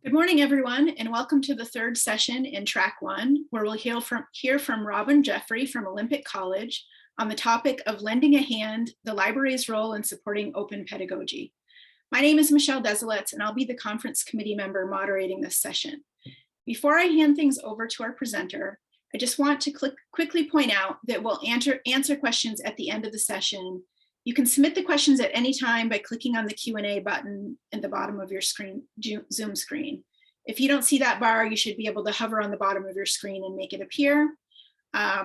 Good morning, everyone, and welcome to the third session in Track 1, where we'll hear from Robin Jeffrey from Olympic College on the topic of lending a hand, the library's role in supporting open pedagogy. My name is Michelle Desilets, and I'll be the conference committee member moderating this session. Before I hand things over to our presenter, I just want to quickly point out that we'll answer questions at the end of the session. You can submit the questions at any time by clicking on the Q&A button at the bottom of your Zoom screen. If you don't see that bar, you should be able to hover on the bottom of your screen and make it appear.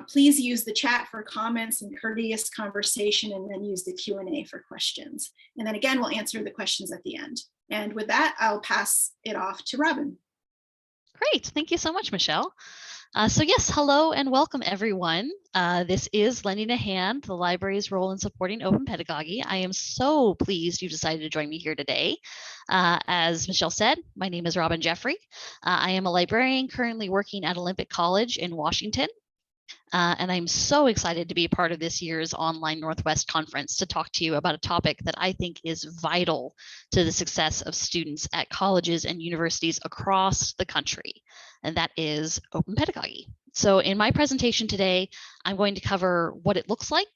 Please use the chat for comments and courteous conversation, and then use the Q&A for questions. And then again, we'll answer the questions at the end. And with that, I'll pass it off to Robin. Great, thank you so much, Michelle. So yes, hello and welcome everyone. This is Lending a Hand, the library's role in supporting open pedagogy. I am so pleased you decided to join me here today. As Michelle said, my name is Robin Jeffrey. I am a librarian currently working at Olympic College in Washington. And I'm so excited to be a part of this year's online Northwest Conference to talk to you about a topic that I think is vital to the success of students at colleges and universities across the country, and that is open pedagogy. So in my presentation today, I'm going to cover what it looks like,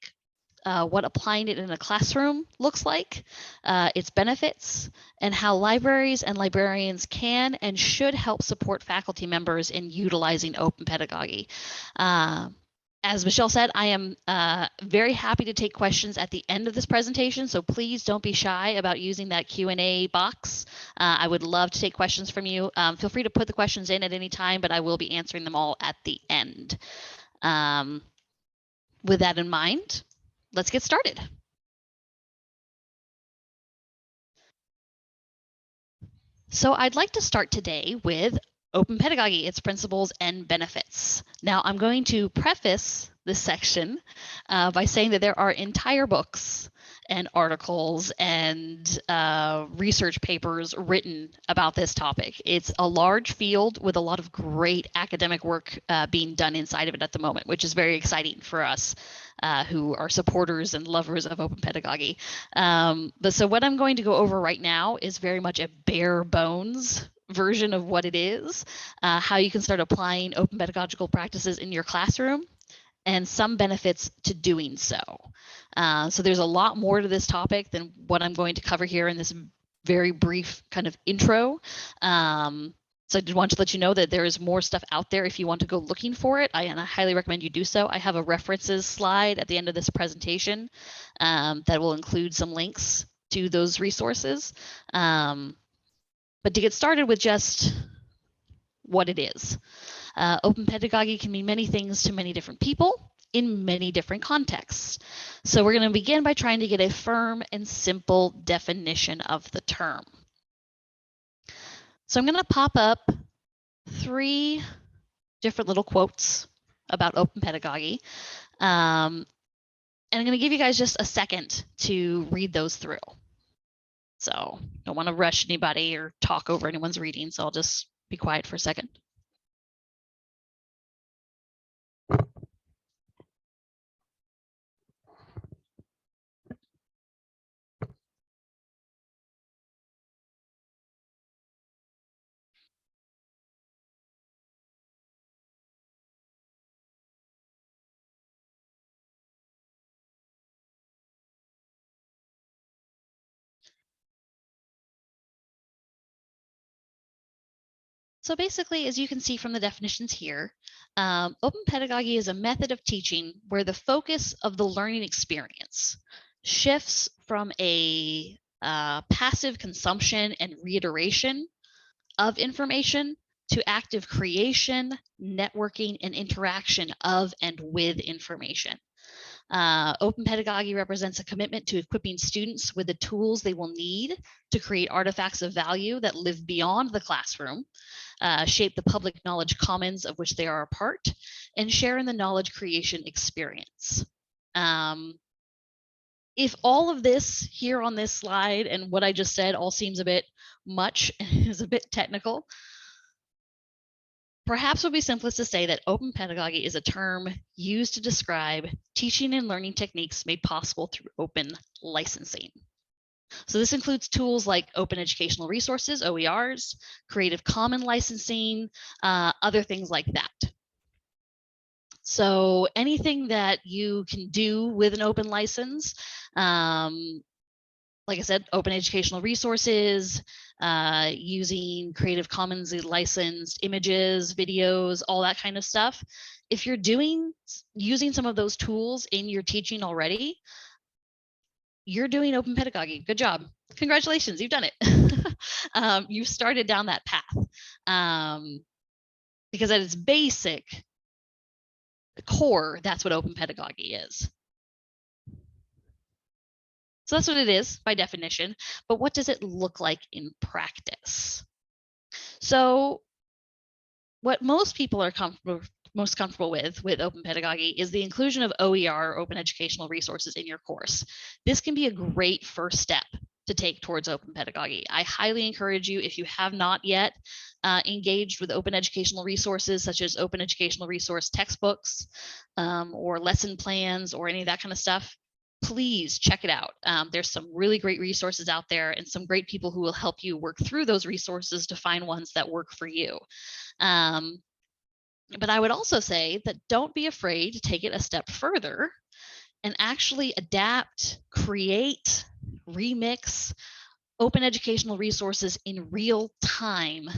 what applying it in a classroom looks like, its benefits, and how libraries and librarians can and should help support faculty members in utilizing open pedagogy. As Michelle said, I am very happy to take questions at the end of this presentation, so please don't be shy about using that Q&A box. I would love to take questions from you. Feel free to put the questions in at any time, but I will be answering them all at the end. With that in mind, let's get started. So I'd like to start today with open pedagogy, its principles and benefits. Now, I'm going to preface this section by saying that there are entire books and articles and research papers written about this topic. It's a large field with a lot of great academic work being done inside of it at the moment, which is very exciting for us who are supporters and lovers of open pedagogy. But so what I'm going to go over right now is very much a bare bones version of what it is, how you can start applying open pedagogical practices in your classroom, and some benefits to doing so. So there's a lot more to this topic than what I'm going to cover here in this very brief kind of intro. So I did want to let you know that there is more stuff out there if you want to go looking for it, and I highly recommend you do so. I have a references slide at the end of this presentation that will include some links to those resources. But to get started with just what it is, open pedagogy can mean many things to many different people in many different contexts. So we're going to begin by trying to get a firm and simple definition of the term. So I'm going to pop up 3 different little quotes about open pedagogy. And I'm going to give you guys just a second to read those through. So don't want to rush anybody or talk over anyone's reading, so I'll just be quiet for a second. So basically, as you can see from the definitions here, open pedagogy is a method of teaching where the focus of the learning experience shifts from a passive consumption and reiteration of information to active creation, networking, and interaction of and with information. Open pedagogy represents a commitment to equipping students with the tools they will need to create artifacts of value that live beyond the classroom, shape the public knowledge commons of which they are a part, and share in the knowledge creation experience. If all of this here on this slide and what I just said all seems a bit much and is a bit technical, perhaps it would be simplest to say that open pedagogy is a term used to describe teaching and learning techniques made possible through open licensing. So this includes tools like open educational resources, OERs, Creative Commons licensing, other things like that. So anything that you can do with an open license, like I said, open educational resources, using Creative Commons licensed images, videos, all that kind of stuff. If you're using some of those tools in your teaching already, you're doing open pedagogy. Good job. Congratulations, you've done it. You've started down that path. Because at its basic core, that's what open pedagogy is. So that's what it is by definition, but what does it look like in practice? So what most people are most comfortable with open pedagogy is the inclusion of OER, open educational resources, in your course. This can be a great first step to take towards open pedagogy. I highly encourage you, if you have not yet engaged with open educational resources, such as open educational resource textbooks or lesson plans or any of that kind of stuff, please check it out. There's some really great resources out there and some great people who will help you work through those resources to find ones that work for you. But I would also say that don't be afraid to take it a step further and actually adapt, create, remix open educational resources in real time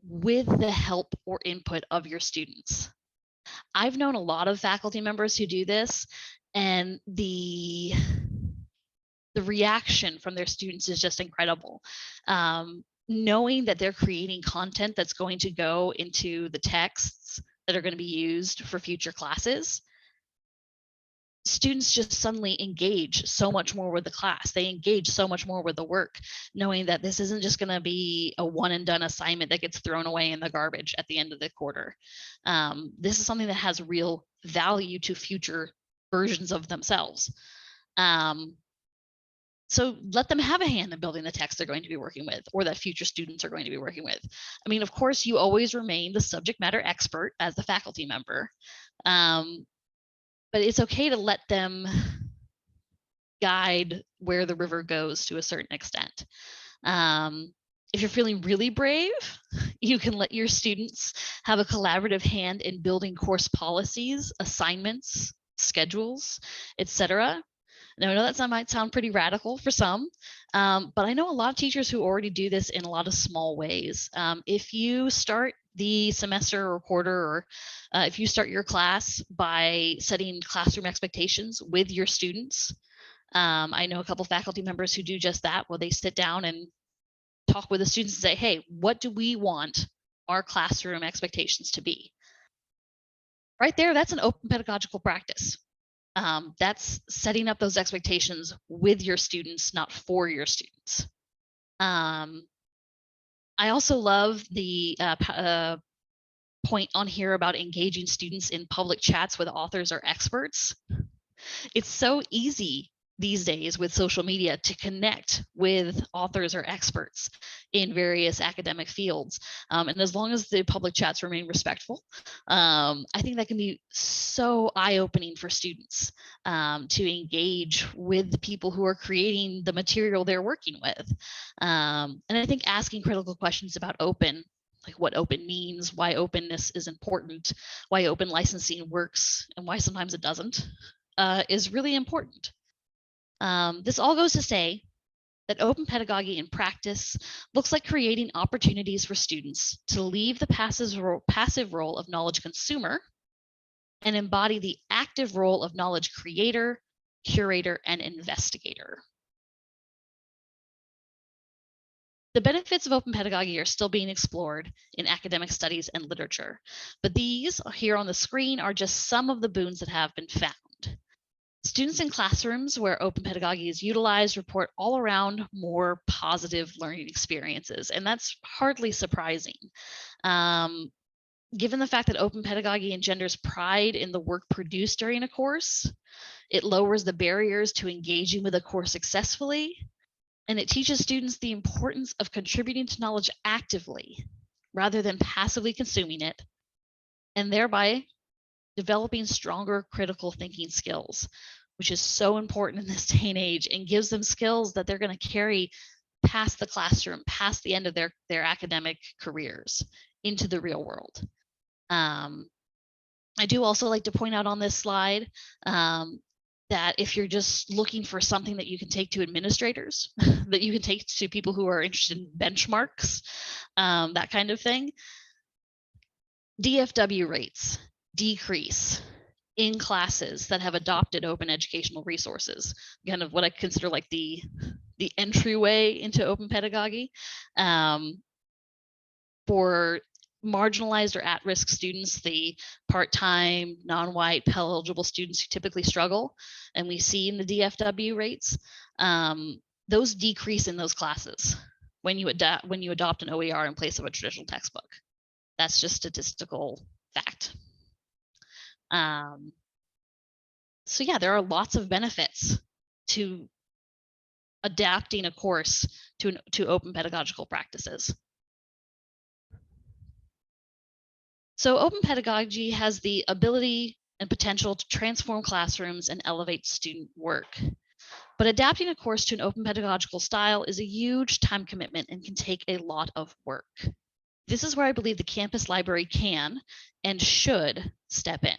with the help or input of your students. I've known a lot of faculty members who do this, and the reaction from their students is just incredible. Knowing that they're creating content that's going to go into the texts that are going to be used for future classes, students just suddenly engage so much more with the class. They engage so much more with the work, knowing that this isn't just going to be a one and done assignment that gets thrown away in the garbage at the end of the quarter. This is something that has real value to future versions of themselves. So let them have a hand in building the text they're going to be working with, or that future students are going to be working with. I mean, of course, you always remain the subject matter expert as the faculty member, but it's okay to let them guide where the river goes to a certain extent. If you're feeling really brave, you can let your students have a collaborative hand in building course policies, assignments, schedules, etc. Now, I know that might sound pretty radical for some, but I know a lot of teachers who already do this in a lot of small ways. If you start the semester or quarter, or if you start your class by setting classroom expectations with your students, I know a couple faculty members who do just that, where they sit down and talk with the students and say, hey, what do we want our classroom expectations to be? Right there, that's an open pedagogical practice. That's setting up those expectations with your students, not for your students. I also love the point on here about engaging students in public chats with authors or experts. It's so easy these days with social media to connect with authors or experts in various academic fields. And as long as the public chats remain respectful, I think that can be so eye-opening for students to engage with the people who are creating the material they're working with. And I think asking critical questions about open, like what open means, why openness is important, why open licensing works, and why sometimes it doesn't, is really important. This all goes to say that open pedagogy in practice looks like creating opportunities for students to leave the passive role of knowledge consumer and embody the active role of knowledge creator, curator, and investigator. The benefits of open pedagogy are still being explored in academic studies and literature, but these here on the screen are just some of the boons that have been found. Students in classrooms where open pedagogy is utilized report all around more positive learning experiences, and that's hardly surprising. Given the fact that open pedagogy engenders pride in the work produced during a course, it lowers the barriers to engaging with a course successfully, and it teaches students the importance of contributing to knowledge actively rather than passively consuming it, and thereby developing stronger critical thinking skills, which is so important in this day and age, and gives them skills that they're going to carry past the classroom, past the end of their academic careers into the real world. I do also like to point out on this slide that if you're just looking for something that you can take to administrators, that you can take to people who are interested in benchmarks, that kind of thing, DFW rates decrease in classes that have adopted open educational resources, kind of what I consider like the entryway into open pedagogy. For marginalized or at-risk students, the part-time, non-white, Pell-eligible students who typically struggle, and we see in the DFW rates, those decrease in those classes when you adopt an OER in place of a traditional textbook. That's just statistical fact. So yeah, there are lots of benefits to adapting a course to open pedagogical practices. So open pedagogy has the ability and potential to transform classrooms and elevate student work. But adapting a course to an open pedagogical style is a huge time commitment and can take a lot of work. This is where I believe the campus library can and should step in.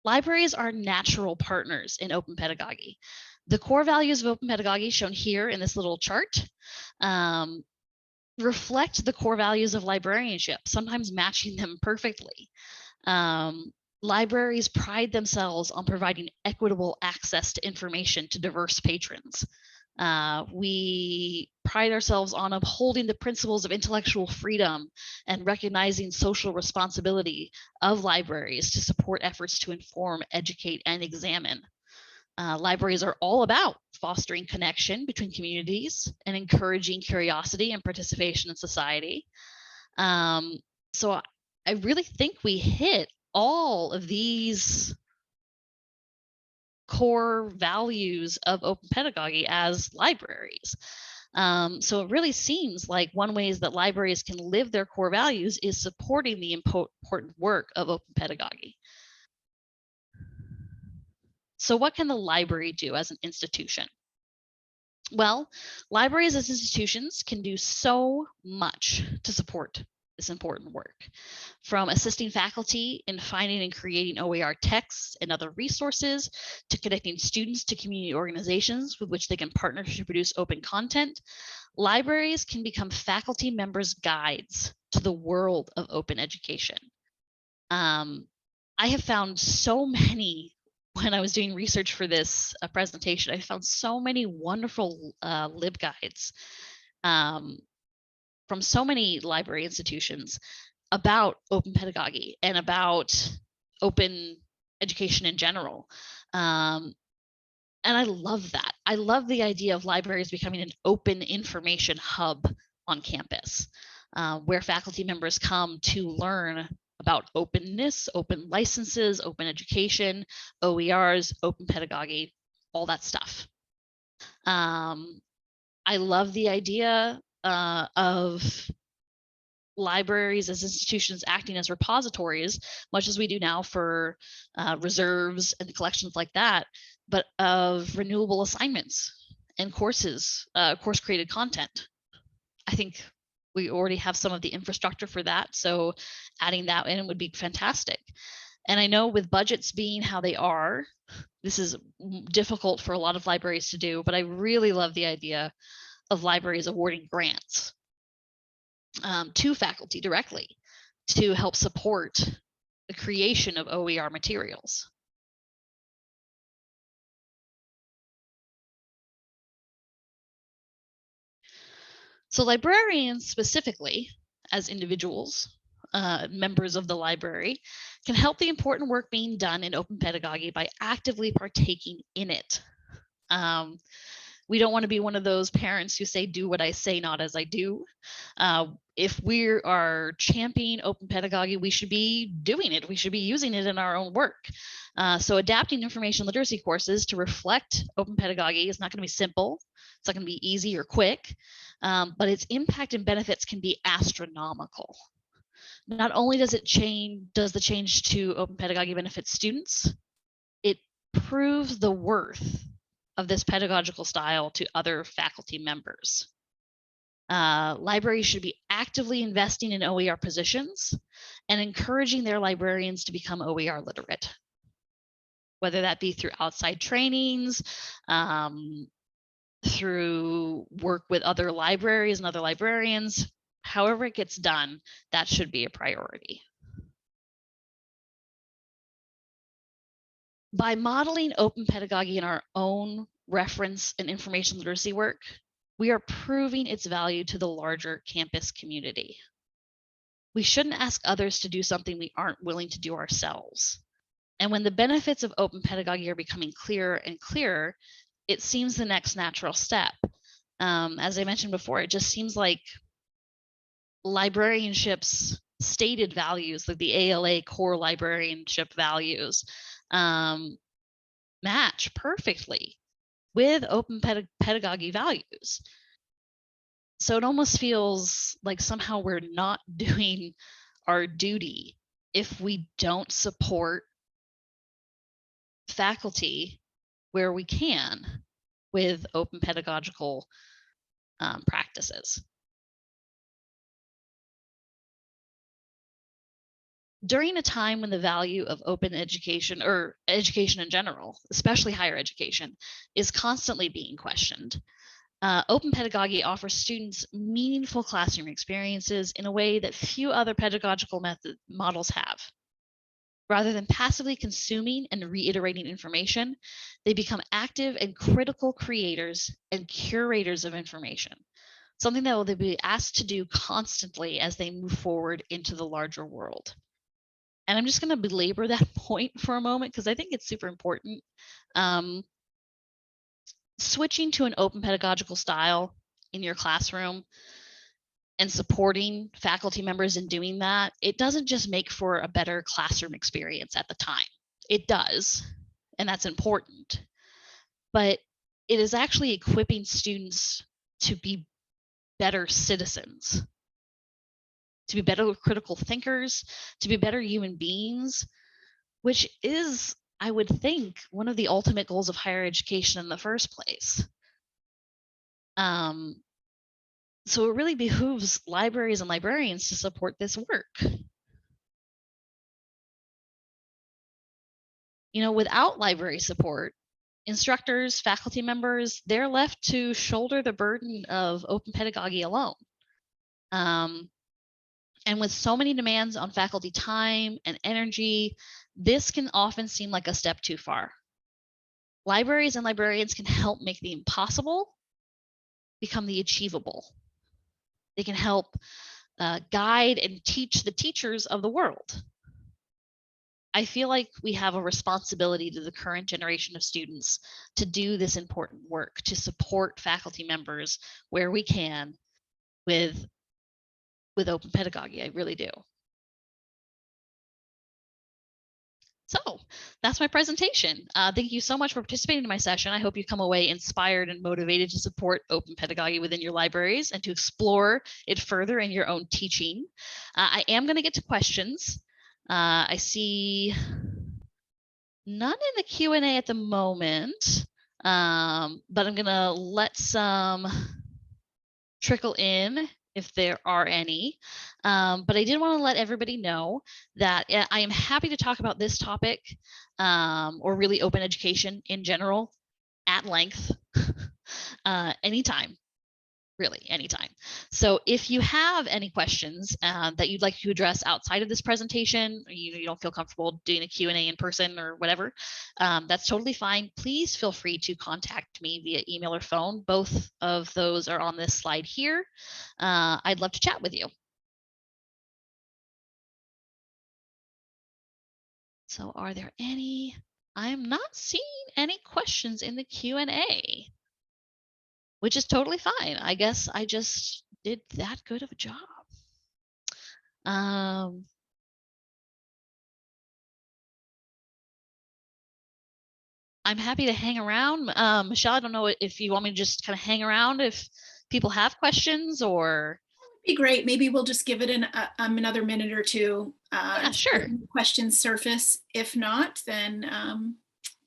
Libraries are natural partners in open pedagogy. The core values of open pedagogy, shown here in this little chart, reflect the core values of librarianship, sometimes matching them perfectly. Libraries pride themselves on providing equitable access to information to diverse patrons. We pride ourselves on upholding the principles of intellectual freedom and recognizing social responsibility of libraries to support efforts to inform, educate, and examine. Libraries are all about fostering connection between communities and encouraging curiosity and participation in society. So I really think we hit all of these core values of open pedagogy as libraries. So it really seems like one ways that libraries can live their core values is supporting the important work of open pedagogy. So what can the library do as an institution? Well, libraries as institutions can do so much to support this important work, from assisting faculty in finding and creating OER texts and other resources, to connecting students to community organizations with which they can partner to produce open content. Libraries can become faculty members' guides to the world of open education. I have found so many, when I was doing research for this presentation, I found so many wonderful LibGuides from so many library institutions about open pedagogy and about open education in general. And I love that. I love the idea of libraries becoming an open information hub on campus, where faculty members come to learn about openness, open licenses, open education, OERs, open pedagogy, all that stuff. I love the idea of libraries as institutions acting as repositories, much as we do now for reserves and collections like that, but of renewable assignments and courses, course created content. I think we already have some of the infrastructure for that, so adding that in would be fantastic. And I know with budgets being how they are, this is difficult for a lot of libraries to do, but I really love the idea of libraries awarding grants to faculty directly to help support the creation of OER materials. So librarians specifically, as individuals, members of the library, can help the important work being done in open pedagogy by actively partaking in it. We don't want to be one of those parents who say, do what I say, not as I do. If we are championing open pedagogy, we should be doing it. We should be using it in our own work. So adapting information literacy courses to reflect open pedagogy is not going to be simple. It's not going to be easy or quick, but its impact and benefits can be astronomical. Not only does the change to open pedagogy benefit students, proves the worth of this pedagogical style to other faculty members. Libraries should be actively investing in OER positions and encouraging their librarians to become OER literate, whether that be through outside trainings, through work with other libraries and other librarians. However it gets done, that should be a priority. By modeling open pedagogy in our own reference and information literacy work, we are proving its value to the larger campus community. We shouldn't ask others to do something we aren't willing to do ourselves. And when the benefits of open pedagogy are becoming clearer and clearer, it seems the next natural step. As I mentioned before, it just seems like librarianship's stated values, like the ALA core librarianship values, match perfectly with open pedagogy values. So it almost feels like somehow we're not doing our duty if we don't support faculty where we can with open pedagogical practices. During a time when the value of open education, or education in general, especially higher education, is constantly being questioned, open pedagogy offers students meaningful classroom experiences in a way that few other pedagogical models have. Rather than passively consuming and reiterating information, they become active and critical creators and curators of information, something that they'll be asked to do constantly as they move forward into the larger world. And I'm just going to belabor that point for a moment because I think it's super important. Switching to an open pedagogical style in your classroom and supporting faculty members in doing that, it doesn't just make for a better classroom experience at the time. It does, and that's important. But it is actually equipping students to be better citizens, to be better critical thinkers, to be better human beings, which is, I would think, one of the ultimate goals of higher education in the first place. So it really behooves libraries and librarians to support this work. Without library support, instructors, faculty members, they're left to shoulder the burden of open pedagogy alone. And with so many demands on faculty time and energy, this can often seem like a step too far. Libraries and librarians can help make the impossible become the achievable. They can help guide and teach the teachers of the world. I feel like we have a responsibility to the current generation of students to do this important work, to support faculty members where we can with open pedagogy. I really do. So that's my presentation. Thank you so much for participating in my session. I hope you come away inspired and motivated to support open pedagogy within your libraries and to explore it further in your own teaching. I am going to get to questions. I see none in the Q&A at the moment, but I'm going to let some trickle in if there are any. But I did want to let everybody know that I am happy to talk about this topic, or really open education in general, at length, anytime. Really, anytime. So if you have any questions that you'd like to address outside of this presentation, or you don't feel comfortable doing a Q&A in person or whatever, that's totally fine. Please feel free to contact me via email or phone. Both of those are on this slide here. I'd love to chat with you. So are there any? I'm not seeing any questions in the Q&A. Which is totally fine. I guess I just did that good of a job. I'm happy to hang around. Michelle, I don't know if you want me to just kind of hang around if people have questions, or. Be great. Maybe we'll just give it another minute or two. Yeah, sure. Questions surface. If not, then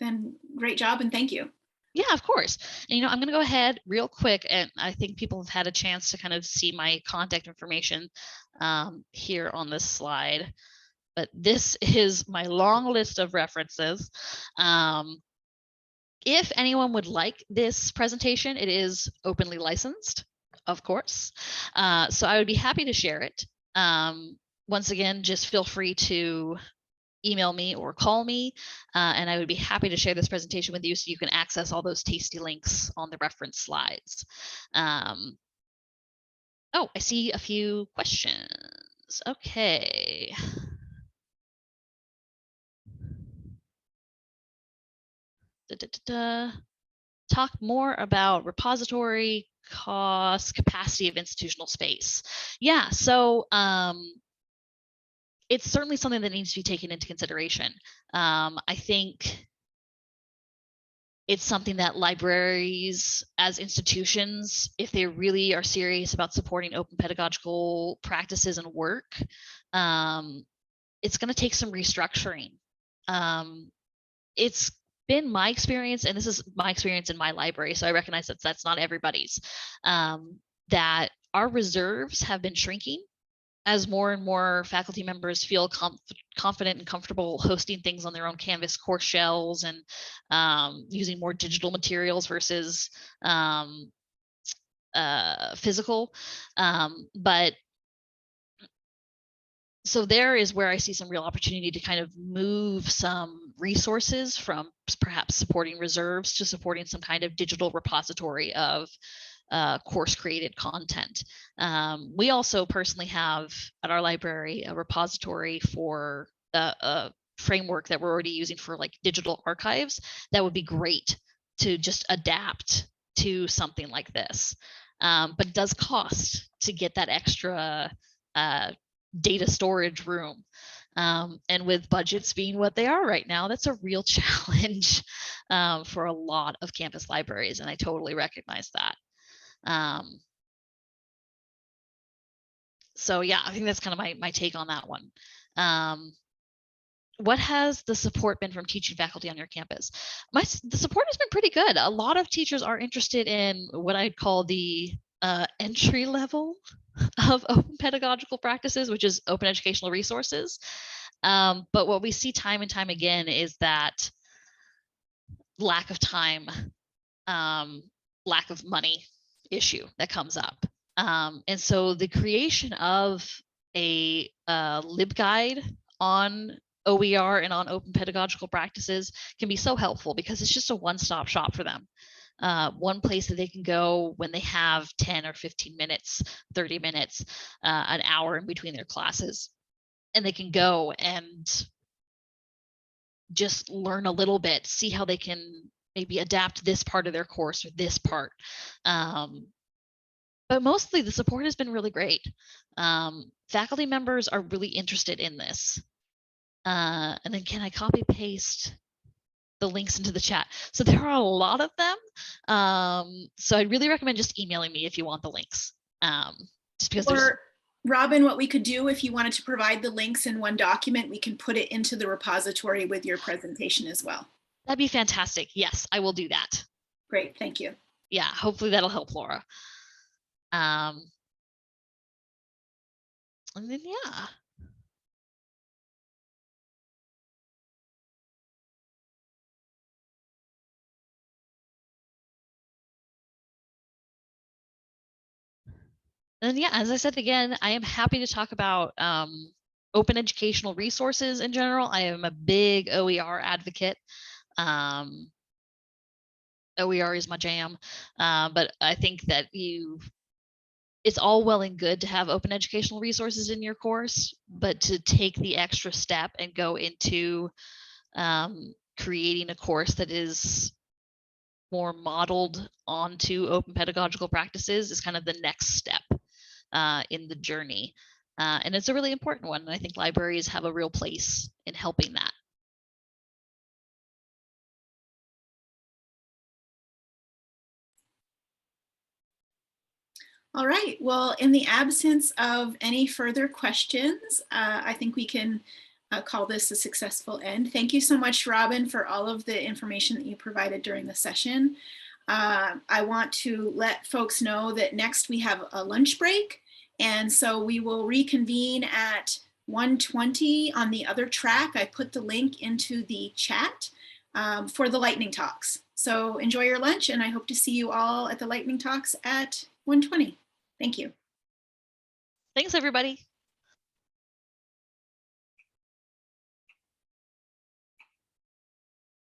Then great job and thank you. Yeah, of course. And, I'm going to go ahead real quick, and I think people have had a chance to kind of see my contact information here on this slide. But this is my long list of references. If anyone would like this presentation, it is openly licensed, of course. So I would be happy to share it. Once again, just feel free to email me or call me, and I would be happy to share this presentation with you so you can access all those tasty links on the reference slides. Oh, I see a few questions. Okay. Talk more about repository cost, capacity of institutional space. Yeah, so it's certainly something that needs to be taken into consideration. I think it's something that libraries as institutions, if they really are serious about supporting open pedagogical practices and work, it's going to take some restructuring. It's been my experience, and this is my experience in my library, so I recognize that that's not everybody's, that our reserves have been shrinking as more and more faculty members feel confident and comfortable hosting things on their own Canvas course shells and using more digital materials versus physical. But so there is where I see some real opportunity to kind of move some resources from perhaps supporting reserves to supporting some kind of digital repository of course created content. We also personally have at our library a repository for a framework that we're already using for like digital archives that would be great to just adapt to something like this. But it does cost to get that extra data storage room. And with budgets being what they are right now, that's a real challenge for a lot of campus libraries, and I totally recognize that. So yeah, I think that's kind of my take on that one. What has the support been from teaching faculty on your campus? The support has been pretty good. A lot of teachers are interested in what I'd call the entry level of open pedagogical practices, which is open educational resources. But what we see time and time again is that lack of time, lack of money issue that comes up. And so the creation of a LibGuide on OER and on open pedagogical practices can be so helpful because it's just a one-stop shop for them. One place that they can go when they have 10 or 15 minutes, 30 minutes, an hour in between their classes. And they can go and just learn a little bit, see how they can maybe adapt this part of their course or this part. But mostly the support has been really great. Faculty members are really interested in this. And then can I copy paste the links into the chat? So there are a lot of them. So I'd really recommend just emailing me if you want the links. Just because or Robin, what we could do if you wanted to provide the links in one document, we can put it into the repository with your presentation as well. That'd be fantastic. Yes, I will do that. Great, thank you. Yeah, hopefully that'll help Laura. And then yeah. And yeah, as I said again, I am happy to talk about open educational resources in general. I am a big OER advocate. OER is my jam, but I think that it's all well and good to have open educational resources in your course, but to take the extra step and go into creating a course that is more modeled onto open pedagogical practices is kind of the next step in the journey. And it's a really important one. And I think libraries have a real place in helping that. All right, well, in the absence of any further questions, I think we can call this a successful end. Thank you so much, Robin, for all of the information that you provided during the session. I want to let folks know that next we have a lunch break, and so we will reconvene at 1:20 on the other track. I put the link into the chat for the lightning talks. So enjoy your lunch, and I hope to see you all at the lightning talks at 1:20. Thank you. Thanks, everybody.